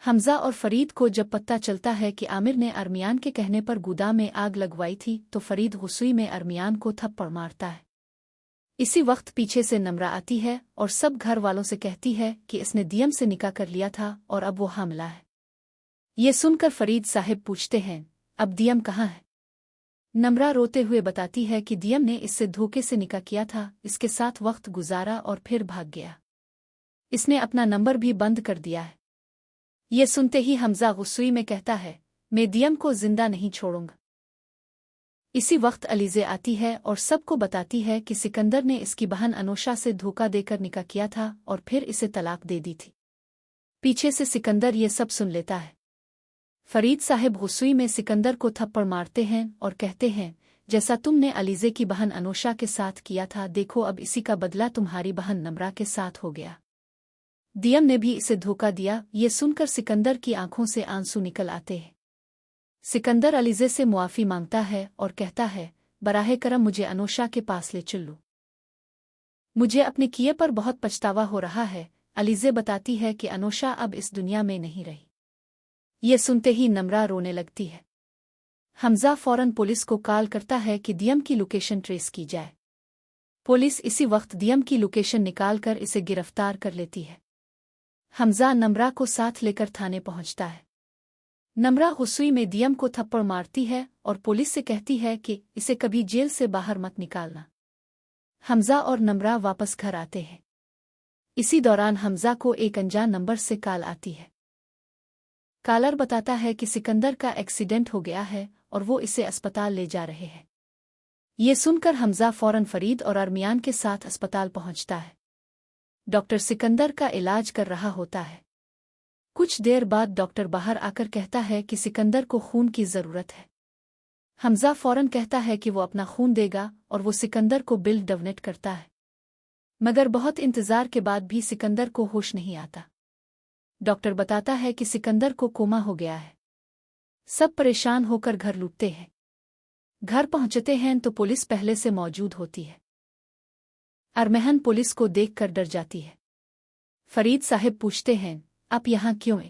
حمزہ اور فرید کو جب پتہ چلتا ہے کہ عامر نے ارمیان کے کہنے پر گودام میں آگ لگوائی تھی تو فرید غصے میں ارمیان کو تھپڑ مارتا ہے۔ اسی وقت پیچھے سے نمرہ آتی ہے اور سب گھر والوں سے کہتی ہے کہ اس نے دیم سے نکاح کر لیا تھا اور اب وہ حاملہ ہے۔ یہ سن کر فرید صاحب پوچھتے ہیں، اب دیم کہاں ہے؟ نمرہ روتے ہوئے بتاتی ہے کہ دیم نے اس سے دھوکے سے نکاح کیا تھا، اس کے ساتھ وقت گزارا اور پھر بھاگ گیا۔ اس نے اپنا نمبر بھی بند کر دیا ہے۔ یہ سنتے ہی حمزہ غصے میں کہتا ہے، میں دیم کو زندہ نہیں چھوڑوں گا۔ اسی وقت علیزے آتی ہے اور سب کو بتاتی ہے کہ سکندر نے اس کی بہن انوشا سے دھوکا دے کر نکاح کیا تھا اور پھر اسے طلاق دے دی تھی۔ پیچھے سے سکندر یہ سب سن لیتا ہے۔ فرید صاحب غصے میں سکندر کو تھپڑ مارتے ہیں اور کہتے ہیں، جیسا تم نے علیزے کی بہن انوشا کے ساتھ کیا تھا، دیکھو اب اسی کا بدلہ تمہاری بہن نمرہ کے ساتھ ہو گیا۔ دیم نے بھی اسے دھوکا دیا۔ یہ سن کر سکندر کی آنکھوں سے آنسو نکل آتے ہیں۔ سکندر علیزے سے معافی مانگتا ہے اور کہتا ہے، براہ کرم مجھے انوشا کے پاس لے چلو، مجھے اپنے کیے پر بہت پچھتاوا ہو رہا ہے۔ علیزے بتاتی ہے کہ انوشا اب اس دنیا میں نہیں رہی۔ یہ سنتے ہی نمرہ رونے لگتی ہے۔ حمزہ فوراً پولیس کو کال کرتا ہے کہ دیم کی لوکیشن ٹریس کی جائے۔ پولیس اسی وقت دیم کی لوکیشن نکال کر اسے گرفتار کر لیتی ہے۔ حمزہ نمرہ کو ساتھ لے کر تھانے پہنچتا ہے۔ نمرہ غصے میں دیم کو تھپڑ مارتی ہے اور پولیس سے کہتی ہے کہ اسے کبھی جیل سے باہر مت نکالنا۔ حمزہ اور نمرہ واپس گھر آتے ہیں۔ اسی دوران حمزہ کو ایک انجان نمبر سے کال آتی ہے۔ کالر بتاتا ہے کہ سکندر کا ایکسیڈنٹ ہو گیا ہے اور وہ اسے اسپتال لے جا رہے ہیں۔ یہ سن کر حمزہ فوراً فرید اور ارمیان کے ساتھ اسپتال پہنچتا ہے۔ ڈاکٹر سکندر کا علاج کر رہا ہوتا ہے۔ کچھ دیر بعد ڈاکٹر باہر آ کر کہتا ہے کہ سکندر کو خون کی ضرورت ہے۔ حمزہ فوراً کہتا ہے کہ وہ اپنا خون دے گا اور وہ سکندر کو بل ڈونیٹ کرتا ہے، مگر بہت انتظار کے بعد بھی سکندر کو ہوش نہیں آتا۔ ڈاکٹر بتاتا ہے کہ سکندر کو کوما ہو گیا ہے۔ سب پریشان ہو کر گھر لوٹتے ہیں۔ گھر پہنچتے ہیں تو پولیس پہلے سے موجود ہوتی ہے۔ ارمہن پولیس کو دیکھ کر ڈر جاتی ہے۔ فرید صاحب پوچھتے ہیں، آپ یہاں کیوں ہیں؟